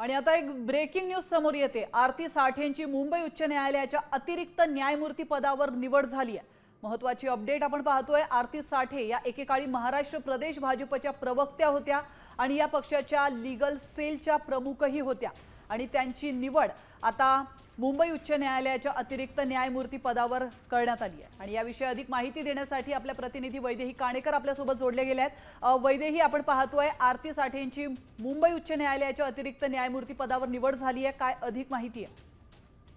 आणि आता एक ब्रेकिंग न्यूज समोर येते। आरती साठेंची मुंबई उच्च न्यायालयाच्या अतिरिक्त न्यायमूर्ती पदावर निवड झाली आहे। महत्त्वाची अपडेट आपण पाहतोय। आरती साठे या एकेकाळी महाराष्ट्र प्रदेश भाजपच्या प्रवक्त्या होत्या आणि या पक्षाच्या लीगल सेलच्या प्रमुखही होत्या आणि त्यांची निवड आता मुंबई उच्च न्यायालयाच्या अतिरिक्त न्यायमूर्ती पदावर करण्यात आली आहे। आणि याविषयी अधिक माहिती देण्यासाठी आपल्या प्रतिनिधी वैदेही काणेकर आपल्या सोबत जोडले गेले आहेत। वैदेही, आपण पाहतोय आरती साठेंची मुंबई उच्च न्यायालयाच्या अतिरिक्त न्यायमूर्ती पदावर निवड झाली आहे, काय अधिक माहिती आहे?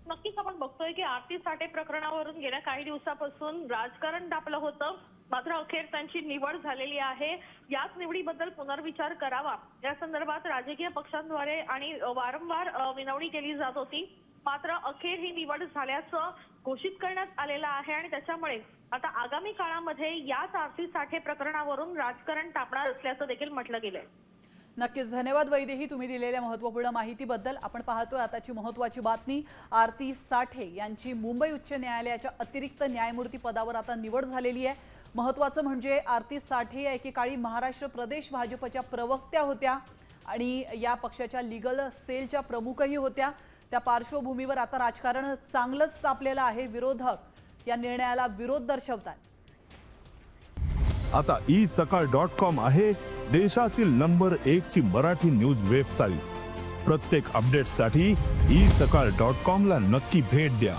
नक्कीच आपण बघतोय की आरती साठे प्रकरणावरून गेल्या काही दिवसापासून राजकारण तापलं होतं, मात्र अखेर त्यांची निवड झालेली आहे। याच निवडीबद्दल पुनर्विचार करावा या संदर्भात राजकीय पक्षांद्वारे आणि वारंवार विनवणी केली जात होती, मात्र अखेर ही निवड झाल्याचं घोषित करण्यात आलेलं आहे आणि त्याच्यामुळे आता आगामी काळामध्ये याच आरती साठे प्रकरणावरून राजकारण तापणार असल्याचं देखील म्हटलं गेलंय। नक्कीच धन्यवाद वैदेही, तुम्ही दिलेल्या महत्त्वपूर्ण माहितीबद्दल। आपण पाहतोय आताची महत्त्वाची बातमी, आरती साठे यांची मुंबई उच्च न्यायालयाच्या अतिरिक्त न्यायमूर्ती पदावर आता निवड झालेली आहे। महत्त्वाचं म्हणजे आरती साठे या एकेकाळी महाराष्ट्र प्रदेश भाजपच्या प्रवक्त्या होत्या आणि या पक्षाच्या लीगल सेलच्या प्रमुखही होत्या। त्या पार्श्वभूमीवर आता राजकारण चांगलंच तापलेलं आहे। विरोधक या निर्णयाला विरोध दर्शवतात। आता isakal.com आहे देशातील नंबर 1 ची मराठी न्यूज वेबसाईट। प्रत्येक अपडेटसाठी isakal.com ला नक्की भेट द्या।